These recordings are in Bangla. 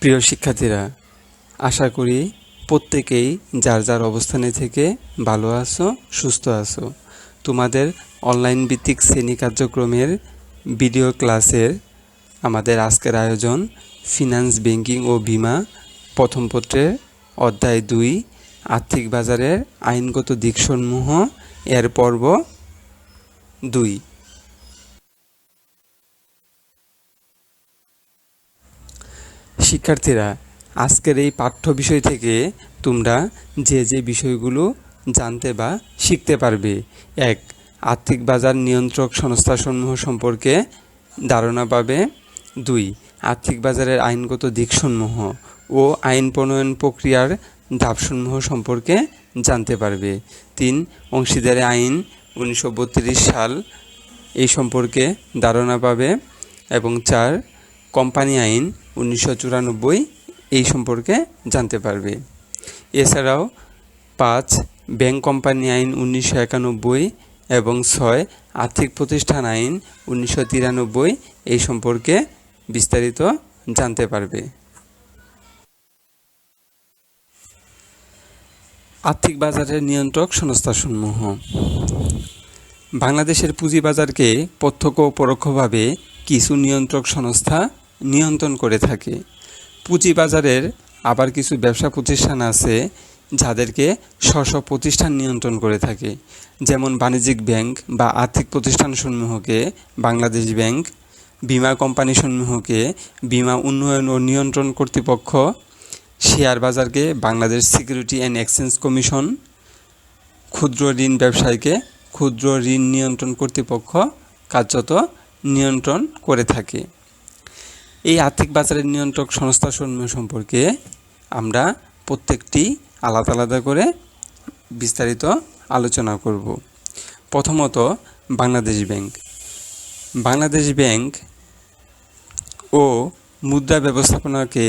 প্রিয় শিক্ষার্থীরা, আশা করি প্রত্যেকেই যার যার অবস্থানে থেকে ভালো আছো, সুস্থ আছো। তোমাদের অনলাইন ভিত্তিক শ্রেণী কার্যক্রমের ভিডিও ক্লাসের আমাদের আজকের আয়োজন ফিনান্স, ব্যাংকিং ও বীমা প্রথম পত্রের অধ্যায় 2 আর্থিক বাজারের আইনগত দিকসমূহ এর পর্ব 2। শিক্ষার্থীরা, আজকের এই পাঠ্য বিষয় থেকে তোমরা যে যে বিষয়গুলো জানতে বা শিখতে পারবে: 1. আর্থিক বাজার নিয়ন্ত্রক সংস্থাসমূহ সম্পর্কে ধারণা পাবে। 2. আর্থিক বাজারের আইনগত দিকসমূহ ও আইন প্রণয়ন প্রক্রিয়ার ধাপসমূহ সম্পর্কে জানতে পারবে। 3. অংশীদারি আইন 1932 সাল এই সম্পর্কে ধারণা পাবে। এবং 4. কোম্পানি আইন 1994 এই সম্পর্কে জানতে পারবে। এছাড়াও 5. ব্যাংক কোম্পানি আইন 1991 এবং 6. আর্থিক প্রতিষ্ঠান আইন 1993 এই সম্পর্কে বিস্তারিত জানতে পারবে। আর্থিক বাজারের নিয়ন্ত্রক সংস্থাসমূহ। বাংলাদেশের পুঁজিবাজারকে প্রত্যক্ষ ও পরোক্ষভাবে কিছু নিয়ন্ত্রক সংস্থা নিয়ন্ত্রণ করে থাকে। পুঁজিবাজারের আবার কিছু ব্যবসা প্রতিষ্ঠান আছে যাদেরকে স্ব প্রতিষ্ঠান নিয়ন্ত্রণ করে থাকে, যেমন বাণিজ্যিক ব্যাংক বা আর্থিক প্রতিষ্ঠানসমূহকে বাংলাদেশ ব্যাংক, বীমা কোম্পানিসমূহকে বীমা উন্নয়ন ও নিয়ন্ত্রণ কর্তৃপক্ষ, শেয়ার বাজারকে Bangladesh security and exchange commission, ক্ষুদ্র ঋণ ব্যবসায়ীকে ক্ষুদ্র ঋণ নিয়ন্ত্রণ কর্তৃপক্ষ কার্যত নিয়ন্ত্রণ করে থাকে। এই আর্থিক বাজারের নিয়ন্ত্রক সংস্থাসমূহ সম্পর্কে আমরা প্রত্যেকটি আলাদা আলাদা করে বিস্তারিত আলোচনা করব। প্রথমত, বাংলাদেশ ব্যাংক। বাংলাদেশ ব্যাংক ও মুদ্রা ব্যবস্থাপনাকে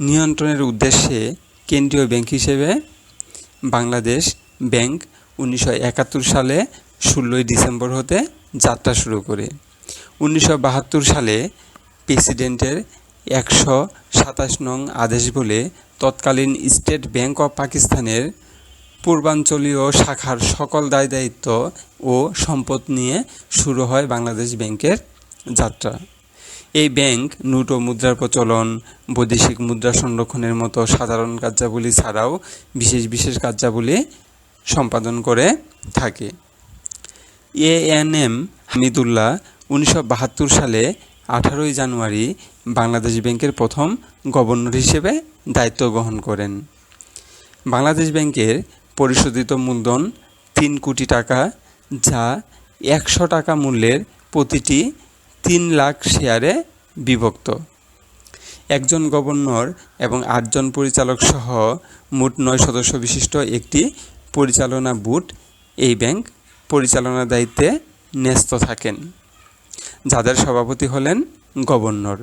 নিয়ন্ত্রণের উদ্দেশ্যে কেন্দ্রীয় ব্যাংক হিসেবে বাংলাদেশ ব্যাংক 1971 সালে 16 ডিসেম্বর হতে যাত্রা শুরু করে। 1972 সালে প্রেসিডেন্টের 127 নং আদেশ বলে তৎকালীন স্টেট ব্যাংক অব পাকিস্তানের পূর্বাঞ্চলীয় শাখার সকল দায়-দায়িত্ব ও সম্পদ নিয়ে শুরু হয় বাংলাদেশ ব্যাংকের যাত্রা। এই ব্যাংক নোট ও মুদ্রার প্রচলন, বৈদেশিক মুদ্রা সংরক্ষণের মতো সাধারণ কার্যাবলী ছাড়াও বিশেষ বিশেষ কার্যাবলী সম্পাদন করে থাকে। এএনএম হামিদুল্লাহ 1972 সালে 18 জানুয়ারি বাংলাদেশ ব্যাংকের প্রথম গভর্নর হিসেবে দায়িত্ব গ্রহণ করেন। বাংলাদেশ ব্যাংকের পরিশোধিত মূলধন 3 কোটি টাকা, যা 100 টাকা মূল্যের প্রতিটি 3 লাখ শেয়ারে বিভক্ত। একজন গভর্নর এবং 8 জন পরিচালক সহ মোট 9 সদস্য বিশিষ্ট একটি পরিচালনা বোর্ড এই ব্যাংক পরিচালনার দায়িত্বে ন্যস্ত থাকেন, যাদের সভাপতি হলেন গভর্নর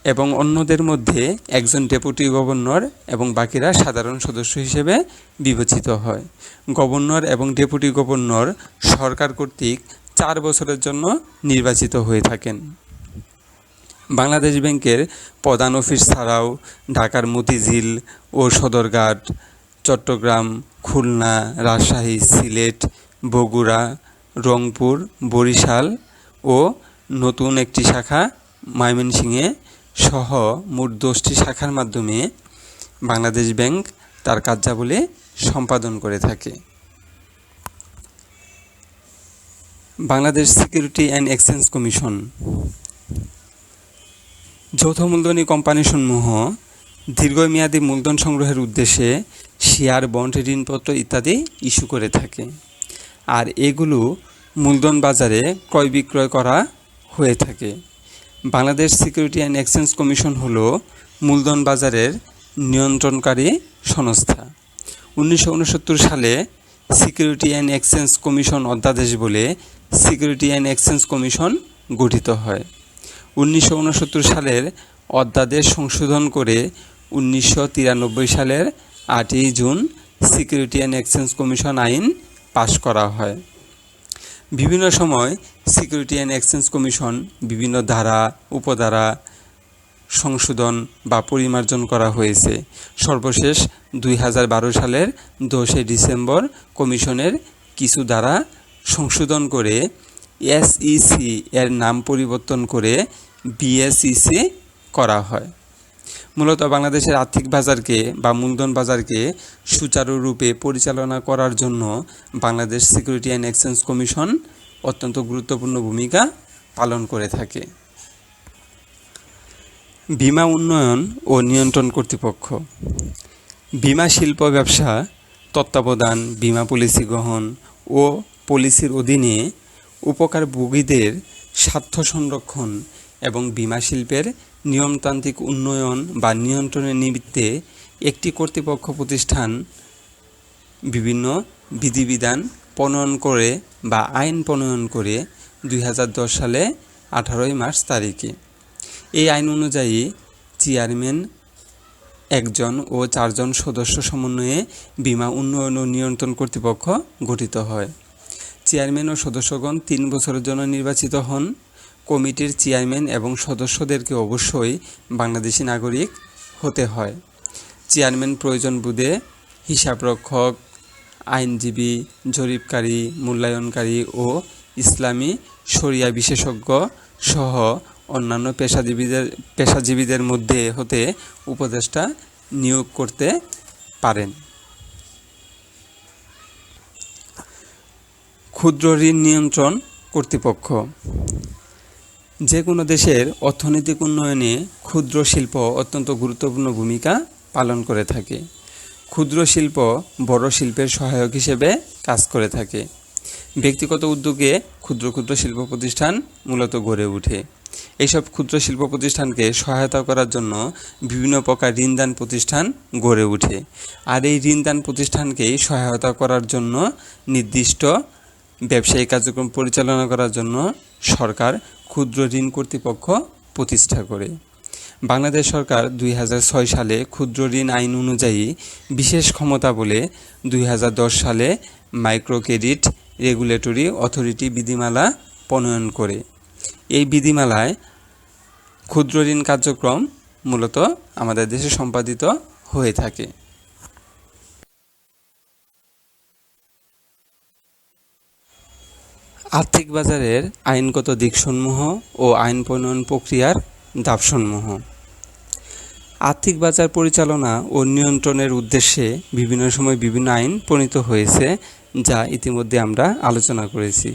এবং অন্যদের মধ্যে একজন ডেপুটি গভর্নর এবং বাকিরা সাধারণ সদস্য হিসেবে বিবেচিত হয়। গভর্নর এবং ডেপুটি গভর্নর সরকার কর্তৃক 4 বছরের জন্য নির্বাচিত হয়ে থাকেন। বাংলাদেশ ব্যাংকের প্রধান অফিস ছাড়াও ঢাকার মতিঝিল ও সদরঘাট, চট্টগ্রাম, খুলনা, রাজশাহী, সিলেট, বগুড়া, রংপুর, বরিশাল ও নতুন একটি শাখা ময়মনসিংহে সহ মোট 10টি শাখার মাধ্যমে বাংলাদেশ ব্যাংক তার কার্যাবলী সম্পাদন করে থাকে। Bangladesh security and exchange commission. যৌথ মূলধনী কোম্পানিসমূহ দীর্ঘমেয়াদী মূলধন সংগ্রহের উদ্দেশ্যে শেয়ার, বন্ড, ঋণপত্র ইত্যাদি ইস্যু করে থাকে, আর এগুলো মূলধন বাজারে ক্রয় বিক্রয় করা হয়ে থাকে। Bangladesh security and exchange commission হলো মূলধন বাজারের নিয়ন্ত্রণকারী সংস্থা। 1969 সালে সিকিউরিটি অ্যান্ড এক্সচেঞ্জ কমিশন অধ্যাদেশ বলে সিকিউরিটি অ্যান্ড এক্সচেঞ্জ কমিশন গঠিত হয়। 1969 সালের অধ্যাদেশ সংশোধন করে 1993 সালের 8 June security and exchange commission আইন পাশ করা হয়। বিভিন্ন সময় সিকিউরিটি অ্যান্ড এক্সচেঞ্জ কমিশন বিভিন্ন ধারা, উপধারা সংশোধন বা পরিমার্জন করা হয়েছে। সর্বশেষ 2012 সালের 10 ডিসেম্বর কমিশনের কিছু ধারা সংশোধন করে এসইসি এর নাম পরিবর্তন করে বিএসইসি করা হয়। মূলত বাংলাদেশের আর্থিক বাজারকে বা মূলধন বাজারকে সুচারুরূপে পরিচালনা করার জন্য Bangladesh security and exchange commission অত্যন্ত গুরুত্বপূর্ণ ভূমিকা পালন করে থাকে। বীমা উন্নয়ন ও নিয়ন্ত্রণ কর্তৃপক্ষ বীমা শিল্প ব্যবসা তত্ত্বাবধান, বীমা পলিসি গ্রহণ ও পলিসির অধীনে উপকারভোগীদের স্বার্থ সংরক্ষণ এবং বীমা শিল্পের নিয়মতান্ত্রিক উন্নয়ন বা নিয়ন্ত্রণের নিমিত্তে একটি কর্তৃপক্ষ প্রতিষ্ঠান বিভিন্ন বিধিবিধান প্রণয়ন করে বা আইন প্রণয়ন করে 2010 সালে 18 মার্চ তারিখে। এই আইন অনুযায়ী চেয়ারম্যান 1 জন ও 4 জন সদস্য সমন্বয়ে বীমা উন্নয়ন ও নিয়ন্ত্রণ কর্তৃপক্ষ গঠিত হয়। চেয়ারম্যান ও সদস্যগণ 3 বছরের জন্য নির্বাচিত হন। কমিটির চেয়ারম্যান এবং সদস্যদেরকে অবশ্যই বাংলাদেশী নাগরিক হতে হয়। চেয়ারম্যান প্রয়োজন বোধে হিসাবরক্ষক, আইনজীবী, জরিপকারী, মূল্যায়নকারী ও ইসলামী শরিয়া বিশেষজ্ঞ সহ অন্যান্য পেশাজীবীদের মধ্যে হতে উপদেষ্টা নিয়োগ করতে পারেন। ক্ষুদ্র ঋণ নিয়ন্ত্রণ কর্তৃপক্ষ যে কোনো দেশের অর্থনৈতিক উন্নয়নে ক্ষুদ্র শিল্প অত্যন্ত গুরুত্বপূর্ণ ভূমিকা পালন করে থাকে। ক্ষুদ্র শিল্প বড় শিল্পের সহায়ক হিসেবে কাজ করে থাকে। ব্যক্তিগত উদ্যোগে ক্ষুদ্র ক্ষুদ্র শিল্প প্রতিষ্ঠান মূলত গড়ে ওঠে। এইসব ক্ষুদ্র শিল্প প্রতিষ্ঠানকে সহায়তা করার জন্য বিভিন্ন প্রকার ঋণদান প্রতিষ্ঠান গড়ে ওঠে। আর এই ঋণদান প্রতিষ্ঠানকেই সহায়তা করার জন্য নির্দিষ্ট ব্যবসায়িক কার্যক্রম পরিচালনা করার জন্য সরকার ক্ষুদ্র ঋণ কর্তৃপক্ষ প্রতিষ্ঠা করে। বাংলাদেশ সরকার 2006 সালে ক্ষুদ্র ঋণ আইন অনুযায়ী বিশেষ ক্ষমতা বলে 2010 সালে মাইক্রো ক্রেডিট রেগুলেটরি অথরিটি বিধিমালা প্রণয়ন করে। এই বিধিমালায় ক্ষুদ্র ঋণ কার্যক্রম মূলত আমাদের দেশে সম্পাদিত হয়ে থাকে। আর্থিক বাজারের আইনগত দিকসমূহ ও আইন প্রণয়ন প্রক্রিয়ার ধাপসমূহ। আর্থিক বাজার পরিচালনা ও নিয়ন্ত্রণের উদ্দেশ্যে বিভিন্ন সময় বিভিন্ন আইন প্রণীত হয়েছে, যা ইতিমধ্যে আমরা আলোচনা করেছি।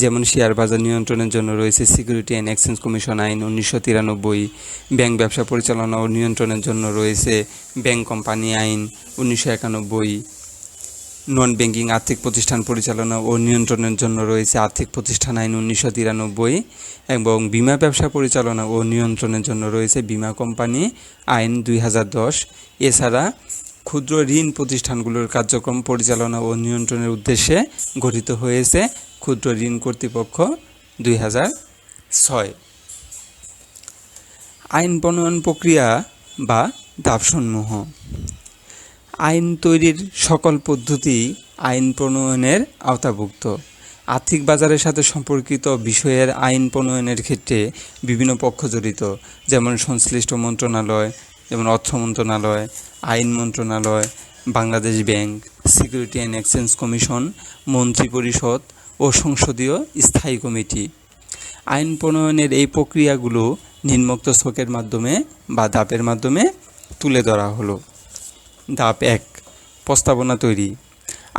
যেমন শেয়ার বাজার নিয়ন্ত্রণের জন্য রয়েছে সিকিউরিটি অ্যান্ড এক্সচেঞ্জ কমিশন আইন 1993, ব্যাংক ব্যবসা পরিচালনা ও নিয়ন্ত্রণের জন্য রয়েছে ব্যাংক কোম্পানি আইন 1991, নন ব্যাংকিং আর্থিক প্রতিষ্ঠান পরিচালনা ও নিয়ন্ত্রণের জন্য রয়েছে আর্থিক প্রতিষ্ঠান আইন 1993 এবং বীমা ব্যবসা পরিচালনা ও নিয়ন্ত্রণের জন্য রয়েছে বীমা কোম্পানি আইন 2010। এছাড়া ক্ষুদ্র ঋণ প্রতিষ্ঠানগুলোর কার্যক্রম পরিচালনা ও নিয়ন্ত্রণের উদ্দেশ্যে গঠিত হয়েছে ক্ষুদ্র ঋণ কর্তৃপক্ষ 2006। আইন প্রণয়ন প্রক্রিয়া বা ধাপসমূহ। আইন তৈরির সকল পদ্ধতি আইন প্রণয়নের আওতাভুক্ত। আর্থিক বাজারের সাথে সম্পর্কিত বিষয়ের আইন প্রণয়নের ক্ষেত্রে বিভিন্ন পক্ষ জড়িত, যেমন সংশ্লিষ্ট মন্ত্রণালয়, যেমন অর্থ মন্ত্রণালয়, আইন মন্ত্রণালয়, Bangladesh bank, security and exchange commission, মন্ত্রিপরিষদ ও সংসদীয় স্থায়ী কমিটি। আইন প্রণয়নের এই প্রক্রিয়াগুলো নিম্নোক্ত ছকের মাধ্যমে বা ধাপের মাধ্যমে তুলে ধরা হলো। ধাপ 1, প্রস্তাবনা তৈরি।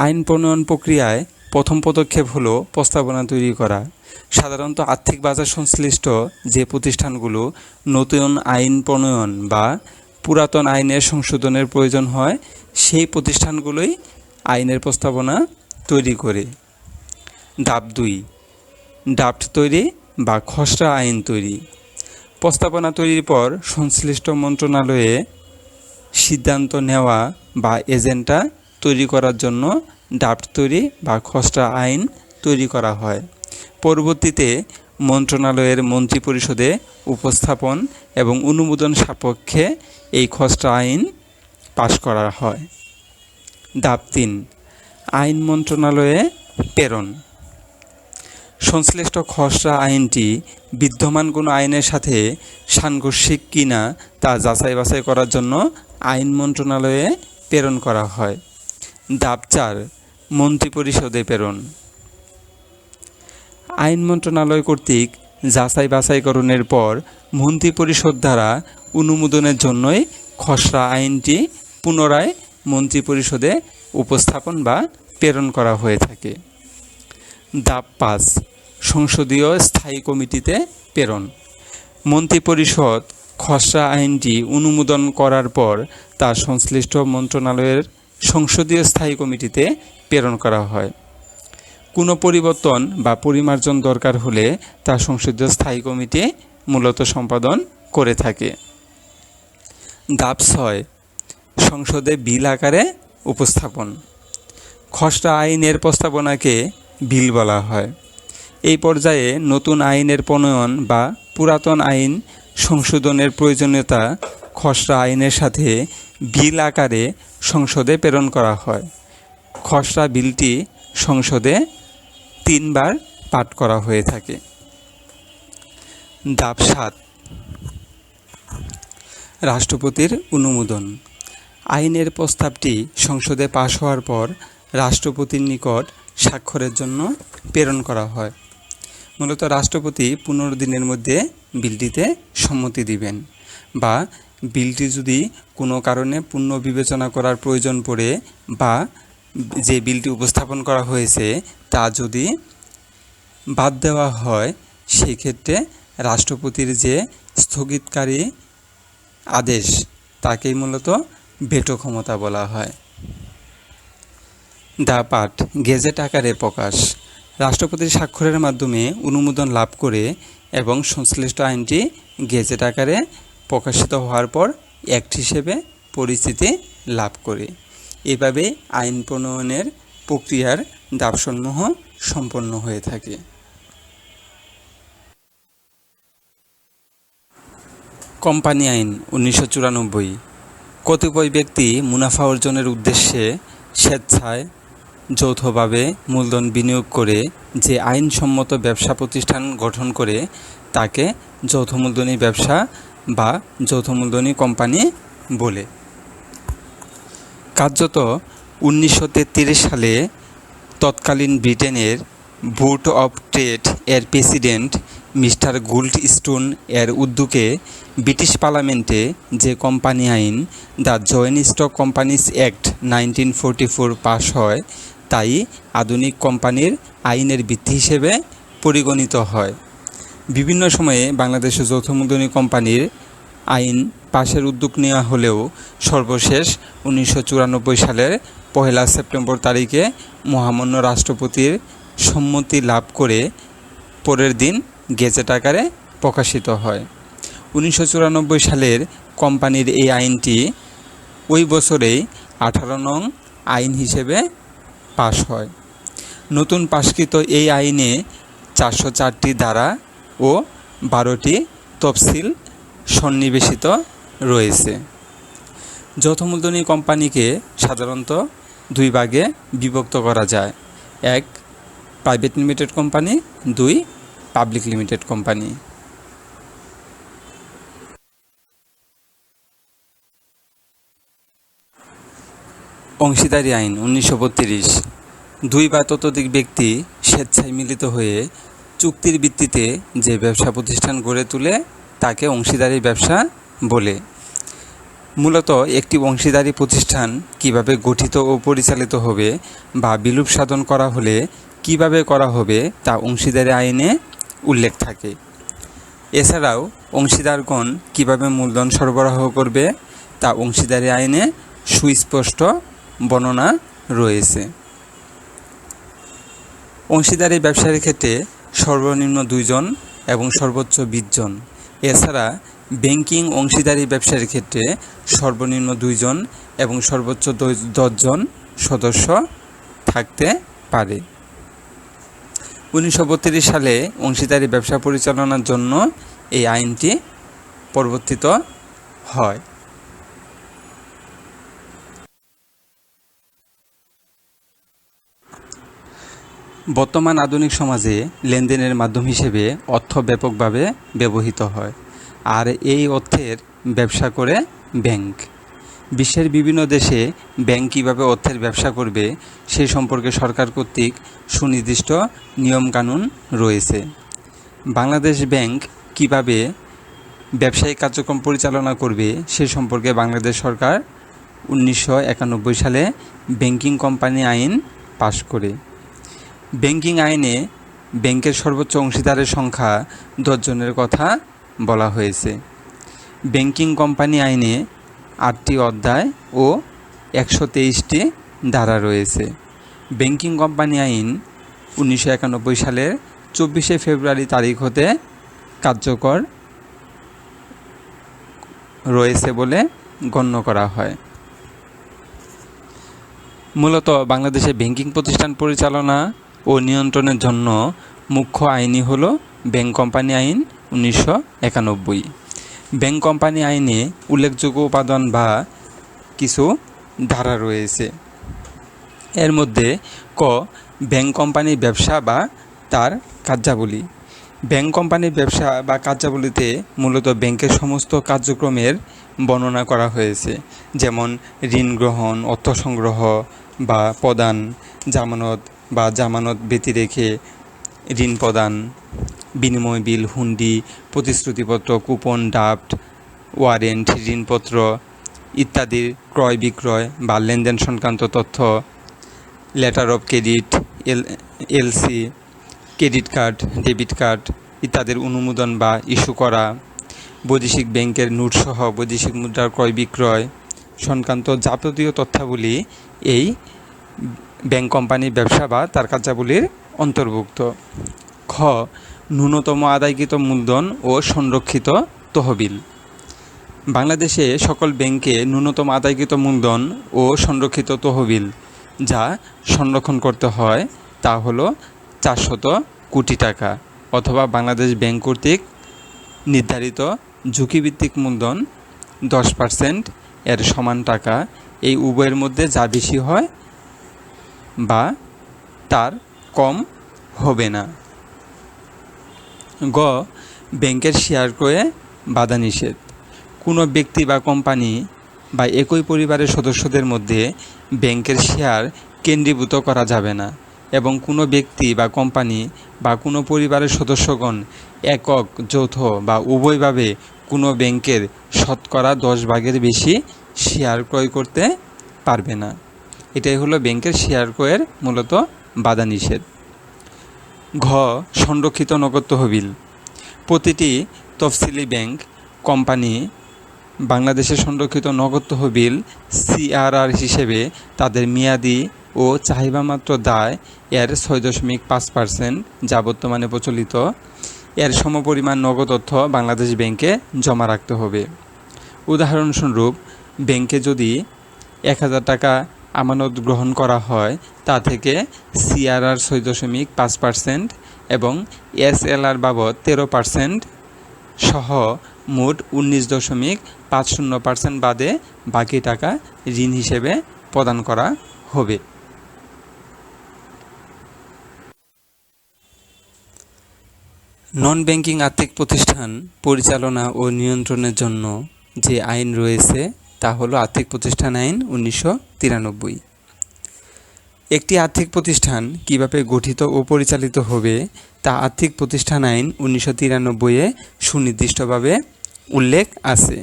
আইন প্রণয়ন প্রক্রিয়ায় প্রথম পদক্ষেপ হলো প্রস্তাবনা তৈরি করা। সাধারণত আর্থিক বাজার সংশ্লিষ্ট যে প্রতিষ্ঠানগুলো নতুন আইন প্রণয়ন বা পুরাতন আইনের সংশোধনের প্রয়োজন হয়, সেই প্রতিষ্ঠানগুলোই আইনের প্রস্তাবনা তৈরি করে। ধাপ 2, ড্রাফট তৈরি বা খসড়া আইন তৈরি। প্রস্তাবনা তৈরির পর সংশ্লিষ্ট মন্ত্রণালয়ে সিদ্ধান্ত নেওয়া বা এজেন্ডা তৈরি করার জন্য ড্রাফট তৈরি বা খসড়া আইন তৈরি করা হয়। পরবর্তীতে মন্ত্রণালয়ের মন্ত্রিপরিষদে উপস্থাপন এবং অনুমোদন সাপেক্ষে এই খসড়া আইন পাশ করা হয়। ধাপ 3, আইন মন্ত্রণালয়ে প্রেরণ। সংশ্লিষ্ট খসড়া আইনটি বিদ্যমান কোনো আইনের সাথে সাংঘর্ষিক কিনা তা যাচাই বাছাই করার জন্য আইন মন্ত্রণালয়ে প্রেরণ করা হয়। ধাপ 4, মন্ত্রিপরিষদে প্রেরণ। আইন মন্ত্রণালয় কর্তৃক যাচাই বাছাইকরণের পর মন্ত্রিপরিষদ দ্বারা অনুমোদনের জন্যই খসড়া আইনটি পুনরায় মন্ত্রিপরিষদে উপস্থাপন বা প্রেরণ করা হয়ে থাকে। ধাপ 5, সংসদীয় স্থায়ী কমিটিতে প্রেরণ। মন্ত্রিপরিষদ খসড়া আইনটি অনুমোদন করার পর তা সংশ্লিষ্ট মন্ত্রণালয়ের সংসদীয় স্থায়ী কমিটিতে প্রেরণ করা হয়। কোনো পরিবর্তন বা পরিমার্জন দরকার হলে তা সংসদীয় স্থায়ী কমিটি মূলত সম্পাদন করে থাকে। ধাপ 6, সংসদে বিল আকারে উপস্থাপন। খসড়া আইনের প্রস্তাবনাকে বিল বলা হয়। এই পর্যায়ে নতুন আইনের প্রণয়ন বা পুরাতন আইন সংশোধনের প্রয়োজনীয়তা খসড়া আইনের সাথে বিল আকারে সংসদে প্রেরণ করা হয়। খসড়া বিলটি সংসদে 3 বার পাঠ করা হয়ে থাকে। ধাপ 7, রাষ্ট্রপতির অনুমোদন। আইনের প্রস্তাবটি সংসদে পাশ হওয়ার পর রাষ্ট্রপতির নিকট স্বাক্ষরের জন্য প্রেরণ করা হয়। মূলত রাষ্ট্রপতি 15 দিনের মধ্যে বিলটিতে সম্মতি দিবেন, বা বিলটি যদি কোনো কারণে পুনর্বিবেচনা করার প্রয়োজন পড়ে বা যে বিলটি উপস্থাপন করা হয়েছে তা যদি বাদ দেওয়া হয়, সেই ক্ষেত্রে রাষ্ট্রপতির যে স্থগিতকারী আদেশ তাকেই মূলত ভেটো ক্ষমতা বলা হয়। ধাপ 8, গেজেট আকারে প্রকাশ। রাষ্ট্রপতির স্বাক্ষরের মাধ্যমে অনুমোদন লাভ করে এবং সংশ্লিষ্ট আইনটি গেজেট আকারে প্রকাশিত হওয়ার পর অ্যাক্ট হিসেবে পরিচিতি লাভ করে। এভাবে আইন প্রণয়নের প্রক্রিয়ার ধাপসমূহ সম্পন্ন হয়ে থাকে। কোম্পানি আইন 1994। কতিপয় ব্যক্তি মুনাফা অর্জনের উদ্দেশ্যে স্বেচ্ছায় যৌথভাবে মূলধন বিনিয়োগ করে যে আইনসম্মত ব্যবসা প্রতিষ্ঠান গঠন করে তাকে যৌথ মূলধনী ব্যবসা বা যৌথ মূলধনী কোম্পানি বলে। কার্যত 1933 সালে তৎকালীন ব্রিটেনের বোর্ড অব ট্রেড এর প্রেসিডেন্ট মিস্টার গোল্ডস্টোন এর উদ্যোগে ব্রিটিশ পার্লামেন্টে যে কোম্পানি আইন the joint stock companies act 1944 পাশ হয়, তাই আধুনিক কোম্পানির আইনের ভিত্তি হিসেবে পরিগণিত হয়। বিভিন্ন সময়ে বাংলাদেশে যৌথ মূলধনী কোম্পানির আইন পাশের উদ্যোগ নেওয়া হলেও সর্বশেষ 1994 সালের 1 সেপ্টেম্বর তারিখে মহামান্য রাষ্ট্রপতির সম্মতি লাভ করে পরের দিন গেজেট আকারে প্রকাশিত হয়। 1994 সালের কোম্পানির এই আইনটি ওই বছরেই 18 নং আইন হিসেবে পাশ হয়। নতুন পাশকৃত এই আইনে 404টি ধারা ও 12টি তফসিল সন্নিবেশিত রয়েছে। যৌথ মূলধনী কোম্পানিকে সাধারণত 2 ভাগে বিভক্ত করা যায়: 1 private limited company, 2 public limited company. অংশীদারি আইন 1932। 2 বা ততোধিক ব্যক্তি স্বেচ্ছায় মিলিত হয়ে চুক্তির ভিত্তিতে যে ব্যবসা প্রতিষ্ঠান গড়ে তোলে তাকে অংশীদারি ব্যবসা বলে। মূলত একটি অংশীদারি প্রতিষ্ঠান কিভাবে গঠিত ও পরিচালিত হবে বা বিলুপ সাধন করা হলে কিভাবে করা হবে তা অংশীদারি আইনে উল্লেখ থাকে। এছাড়াও অংশীদারগণ কিভাবে মূলধন সরবরাহ করবে তা অংশীদারি আইনে সুস্পষ্ট বর্ণনা রয়েছে। অংশীদারি ব্যবসার ক্ষেত্রে সর্বনিম্ন 2 জন এবং সর্বোচ্চ 20 জন। এছাড়া ব্যাংকিং অংশীদারি ব্যবসার ক্ষেত্রে সর্বনিম্ন 2 জন এবং সর্বোচ্চ 10 জন সদস্য থাকতে পারে। 1932 সালে অংশীদারি ব্যবসা পরিচালনার জন্য এই আইনটি প্রবর্তিত হয়। বর্তমান আধুনিক সমাজে লেনদেনের মাধ্যম হিসেবে অর্থ ব্যাপকভাবে ব্যবহৃত হয়, আর এই অর্থের ব্যবসা করে ব্যাংক। বিশ্বের বিভিন্ন দেশে ব্যাংক কীভাবে অর্থের ব্যবসা করবে সে সম্পর্কে সরকার কর্তৃক সুনির্দিষ্ট নিয়মকানুন রয়েছে। বাংলাদেশ ব্যাংক কীভাবে ব্যবসায়িক কার্যক্রম পরিচালনা করবে সে সম্পর্কে বাংলাদেশ সরকার 1991 সালে ব্যাংকিং কোম্পানি আইন পাশ করে। ব্যাংকিং আইনে ব্যাংকের সর্বোচ্চ অংশীদারের সংখ্যা 10 জনের কথা বলা হয়েছে। ব্যাংকিং কোম্পানি আইনে 8টি অধ্যায় ও 123টি ধারা রয়েছে। ব্যাংকিং কোম্পানি আইন 1991 সালের 24শে ফেব্রুয়ারি তারিখ হতে কার্যকর রয়েছে বলে গণ্য করা হয়। মূলত বাংলাদেশে ব্যাংকিং প্রতিষ্ঠান পরিচালনা ও নিয়ন্ত্রণের জন্য মুখ্য আইনই হল ব্যাংক কোম্পানি আইন 1991। ব্যাংক কোম্পানি আইনে উল্লেখযোগ্য উপাদান বা কিছু ধারা রয়েছে। এর মধ্যে ক, ব্যাংক কোম্পানির ব্যবসা বা তার কার্যাবলী। ব্যাংক কোম্পানির ব্যবসা বা কার্যাবলীতে মূলত ব্যাংকের সমস্ত কার্যক্রমের বর্ণনা করা হয়েছে, যেমন ঋণ গ্রহণ, অর্থ সংগ্রহ বা প্রদান, জামানত বা জামানত ব্যতি রেখে ঋণ প্রদান, বিনিময় বিল, হুন্ডি, প্রতিশ্রুতিপত্র, কুপন, ড্রাফট, ওয়ারেন্ট, ঋণপত্র ইত্যাদির ক্রয় বিক্রয় বা লেনদেন সংক্রান্ত তথ্য, letter of credit, LC, credit card, debit card ইত্যাদির অনুমোদন বা ইস্যু করা, বৈদেশিক ব্যাংকের নোটসহ বৈদেশিক মুদ্রার ক্রয় বিক্রয় সংক্রান্ত যাবতীয় তথ্যাবলী এই ব্যাংক কোম্পানির ব্যবসা বা তার কার্যাবলীর অন্তর্ভুক্ত। খ, ন্যূনতম আদায়কৃত মূলধন ও সংরক্ষিত তহবিল। বাংলাদেশে সকল ব্যাংকে ন্যূনতম আদায়কৃত মূলধন ও সংরক্ষিত তহবিল যা সংরক্ষণ করতে হয় তা হলো 400 কোটি টাকা, অথবা বাংলাদেশ ব্যাংক কর্তৃক নির্ধারিত ঝুঁকিভিত্তিক মূলধন 10% এর সমান টাকা। এই উভয়ের মধ্যে যা বেশি হয় বা তার কম হবে না। গ, ব্যাংকের শেয়ার ক্রয়ে বাধা নিষেধ। কোনো ব্যক্তি বা কোম্পানি বা একই পরিবারের সদস্যদের মধ্যে ব্যাংকের শেয়ার কেন্দ্রীভূত করা যাবে না, এবং কোনো ব্যক্তি বা কোম্পানি বা কোনো পরিবারের সদস্যগণ একক, যৌথ বা উভয়ভাবে কোনো ব্যাংকের শতকরা 10 ভাগের বেশি শেয়ার ক্রয় করতে পারবে না। এটাই হলো ব্যাংকের শেয়ার ক্রয়ের মূলত বাধা নিষেধ। ঘ, সংরক্ষিত নগদ তহবিল। প্রতিটি তফসিলি ব্যাংক কোম্পানি বাংলাদেশের সংরক্ষিত নগদ তহবিল সিআরআর হিসেবে তাদের মেয়াদি ও চাহিদামাত্র দায় এর 6.5% যা বর্তমানে প্রচলিত এর সমপরিমাণ নগদ অর্থ বাংলাদেশ ব্যাংকে জমা রাখতে হবে। উদাহরণস্বরূপ, ব্যাংকে যদি 1000 টাকা আমানত গ্রহণ করা হয়, তা থেকে সিআরআর 6.5% এবং এসএলআর বাবদ 13% সহ মোট 19.50% বাদে বাকি টাকা ঋণ হিসেবে প্রদান করা হবে। নন ব্যাংকিং আর্থিক প্রতিষ্ঠান পরিচালনা ও নিয়ন্ত্রণের জন্য যে আইন রয়েছে তা হলো আর্থিক প্রতিষ্ঠান আইন 1993। একটি আর্থিক প্রতিষ্ঠান কিভাবে গঠিত ও পরিচালিত হবে তা আর্থিক প্রতিষ্ঠান আইন 1993-এ সুনির্দিষ্টভাবে উল্লেখ আছে।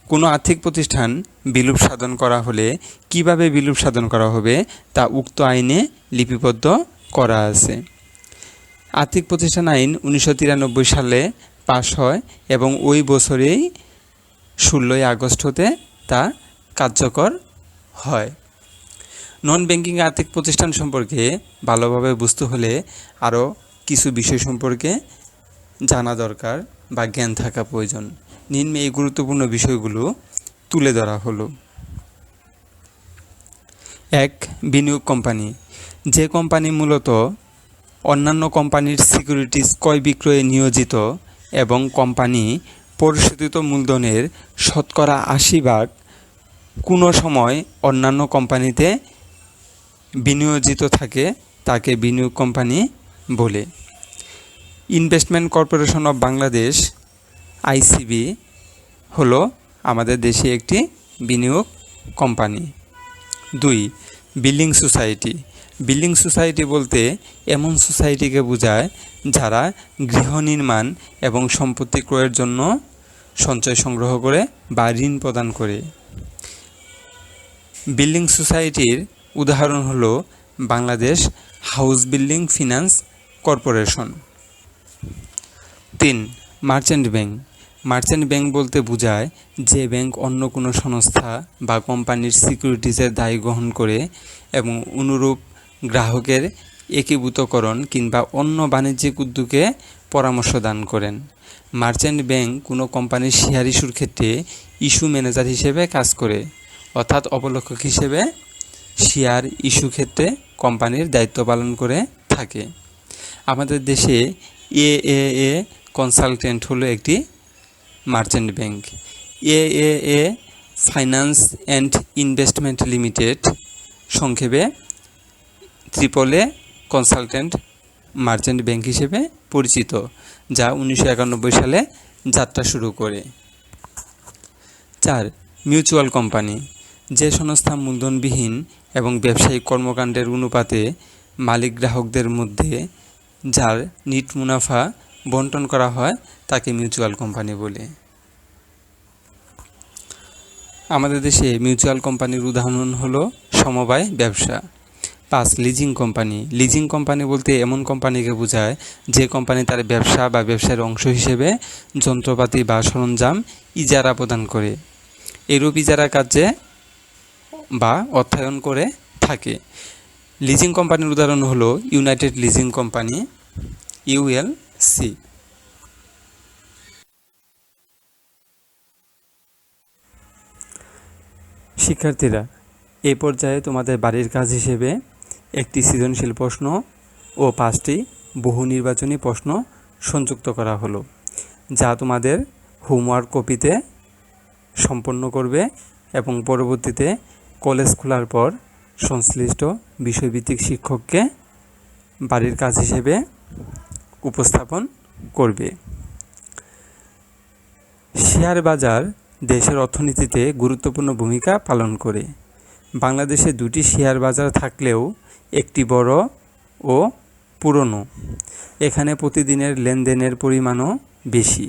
কোনো আর্থিক প্রতিষ্ঠান বিলুপ সাধন করা হলে কিভাবে বিলুপ সাধন করা হবে তা উক্ত আইনে লিপিবদ্ধ করা আছে। আর্থিক প্রতিষ্ঠান আইন 1993 সালে পাশ হয় এবং ওই বছরেই 16ই আগস্ট হতে তা কার্যকর হয়। নন ব্যাংকিং আর্থিক প্রতিষ্ঠান সম্পর্কে ভালোভাবে বুঝতে হলে আরও কিছু বিষয় সম্পর্কে জানা দরকার বা জ্ঞান থাকা প্রয়োজন। নিম্নে এই গুরুত্বপূর্ণ বিষয়গুলো তুলে ধরা হলো। 1. বিনিয়োগ কোম্পানি। যে কোম্পানি মূলত অন্যান্য কোম্পানির সিকিউরিটিজ ক্রয় বিক্রয়ে নিয়োজিত এবং কোম্পানি পরিশোধিত মূলধনের শতকরা 80% কোনো সময় অন্যান্য কোম্পানিতে বিনিয়োজিত থাকে, তাকে বিনিয়োগ কোম্পানি বলে। Investment corporation of Bangladesh ICB হলো আমাদের দেশে একটি বিনিয়োগ company. 2. Building society. Building society বলতে এমন সোসাইটিকে বোঝায় যারা গৃহ নির্মাণ এবং সম্পত্তি ক্রয়ের জন্য সঞ্চয় সংগ্রহ করে বা ঋণ প্রদান করে। বিল্ডিং সোসাইটির উদাহরণ হলো Bangladesh house building finance corporation. 3. Merchant bank. Merchant bank বলতে বোঝায় যে ব্যাংক অন্য কোনো সংস্থা বা কোম্পানির সিকিউরিটিজের দায় গ্রহণ করে এবং অনুরূপ গ্রাহকের একীভূতকরণ কিংবা অন্য বাণিজ্যিক উদ্যোগে পরামর্শ দান করেন। মার্চেন্ট ব্যাংক কোনো কোম্পানির শেয়ার ইস্যুর ক্ষেত্রে ইস্যু ম্যানেজার হিসেবে কাজ করে, অর্থাৎ অবলেখক হিসেবে শেয়ার ইস্যু ক্ষেত্রে কোম্পানির দায়িত্ব পালন করে থাকে। আমাদের দেশে এএএ কনসালটেন্ট হলো একটি merchant bank. AAA finance and investment limited, সংক্ষেপে AAA কনসালটেন্ট মার্চেন্ট ব্যাংক হিসেবে পরিচিত, যা 1991 সালে যাত্রা শুরু করে। 4. Mutual company. যে সংস্থা মূলধনবিহীন এবং ব্যবসায়িক কর্মকাণ্ডের অনুপাতে মালিক গ্রাহকদের মধ্যে যার নিট মুনাফা বণ্টন করা হয় তাকে মিউচুয়াল কোম্পানি বলে। আমাদের দেশে মিউচুয়াল কোম্পানির উদাহরণ হলো সমবায় ব্যবসা। 5. Leasing company. লিজিং কোম্পানি বলতে এমন কোম্পানিকে বোঝায় যে কোম্পানি তার ব্যবসা বা ব্যবসার অংশ হিসেবে যন্ত্রপাতি বা সরঞ্জাম ইজারা প্রদান করে, এরূপ ইজারা কাজে বা অর্থায়ন করে থাকে। লিজিং কোম্পানির উদাহরণ হলো ইউনাইটেড লিজিং কোম্পানি, ইউএলসি। শিক্ষার্থীরা, এই পর্যায়ে তোমাদের বাড়ির কাজ হিসেবে একটি সৃজনশীল প্রশ্ন ও 5টি বহু নির্বাচনী প্রশ্ন সংযুক্ত করা হলো, যা তোমাদের হোমওয়ার্ক কপিতে সম্পন্ন করবে এবং পরবর্তীতে কলেজ খোলার পর সংশ্লিষ্ট বিষয়ভিত্তিক শিক্ষককে বাড়ির কাজ হিসেবে উপস্থাপন করবে। শেয়ার বাজার দেশের অর্থনীতিতে গুরুত্বপূর্ণ ভূমিকা পালন করে। বাংলাদেশে 2টি শেয়ার বাজার থাকলেও একটি বড় ও পুরনো। এখানে প্রতিদিনের লেনদেনের পরিমাণও বেশি।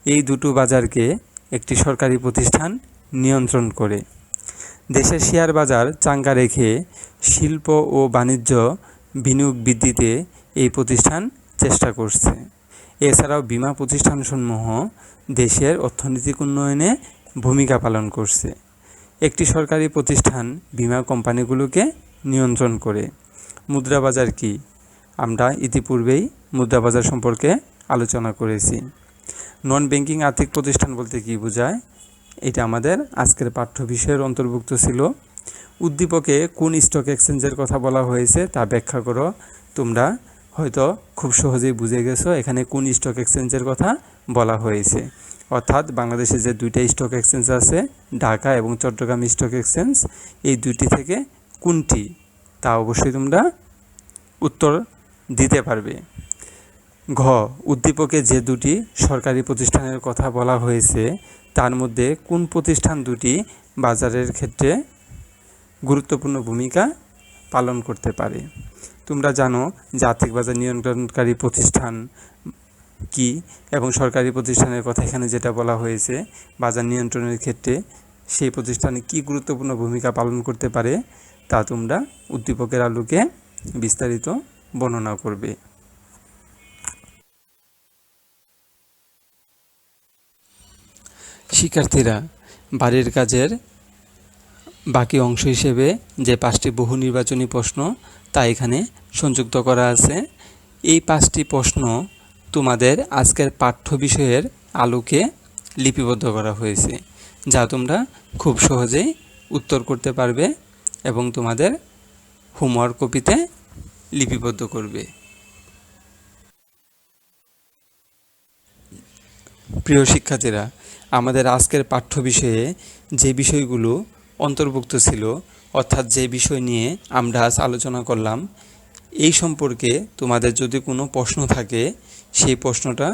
এই দুটো বাজারকে একটি সরকারি প্রতিষ্ঠান নিয়ন্ত্রণ করে। দেশের শেয়ার বাজার চাঙ্গা রেখে শিল্প ও বাণিজ্য বিনিয়োগ বৃদ্ধিতে এই প্রতিষ্ঠান চেষ্টা করছে। এছাড়াও বীমা প্রতিষ্ঠানসমূহ দেশের অর্থনৈতিক উন্নয়নে ভূমিকা পালন করছে। একটি সরকারি প্রতিষ্ঠান বীমা কোম্পানিগুলোকে নিয়ন্ত্রণ করে। মুদ্রা বাজার কি? আমরা ইতিপূর্বেই মুদ্রা বাজার সম্পর্কে আলোচনা করেছি। নন ব্যাংকিং আর্থিক প্রতিষ্ঠান বলতে কি বোঝায়? এটা আমাদের আজকের পাঠ্য বিষয়ের অন্তর্ভুক্ত ছিল। উদ্দীপকে কোন স্টক এক্সচেঞ্জের কথা বলা হয়েছে তা ব্যাখ্যা করো। তোমরা হয়তো খুব সহজেই বুঝে গেছো এখানে কোন স্টক এক্সচেঞ্জের কথা বলা হয়েছে, অর্থাৎ বাংলাদেশে যে 2টা স্টক এক্সচেঞ্জ আছে, ঢাকা এবং চট্টগ্রাম স্টক এক্সচেঞ্জ, এই 2টি থেকে কোনটি তা অবশ্যই তোমরা উত্তর দিতে পারবে। ঘ, উদ্দীপকে যে 2টি সরকারি প্রতিষ্ঠানের কথা বলা হয়েছে তার মধ্যে কোন প্রতিষ্ঠান দুটি বাজারের ক্ষেত্রে গুরুত্বপূর্ণ ভূমিকা পালন করতে পারে? তোমরা জানো যে আর্থিক বাজার নিয়ন্ত্রণকারী প্রতিষ্ঠান কি এবং সরকারি প্রতিষ্ঠানের কথা এখানে যেটা বলা হয়েছে বাজার নিয়ন্ত্রণের ক্ষেত্রে সেই প্রতিষ্ঠানে কি গুরুত্বপূর্ণ ভূমিকা পালন করতে পারে তা তোমরা উদ্দীপকের আলোকে বিস্তারিত বর্ণনা করবে। শিক্ষার্থীরা, বাড়ির কাজের বাকি অংশ হিসেবে যে 5টি বহু নির্বাচনী প্রশ্ন তা এখানে সংযুক্ত করা আছে। এই 5টি প্রশ্ন তোমাদের আজকের পাঠ্য বিষয়ের আলোকে লিপিবদ্ধ করা হয়েছে, যা তোমরা খুব সহজেই উত্তর করতে পারবে এবং তোমাদের হোমওয়ার্ক কপিতে লিপিবদ্ধ করবে। প্রিয় শিক্ষার্থীরা, আমাদের আজকের পাঠ্য বিষয়ে যে বিষয়গুলো অন্তর্ভুক্ত ছিল, অর্থাৎ যে বিষয় নিয়ে আমরা আজ আলোচনা করলাম, এই সম্পর্কে তোমাদের যদি কোনো প্রশ্ন থাকে সেই প্রশ্নটা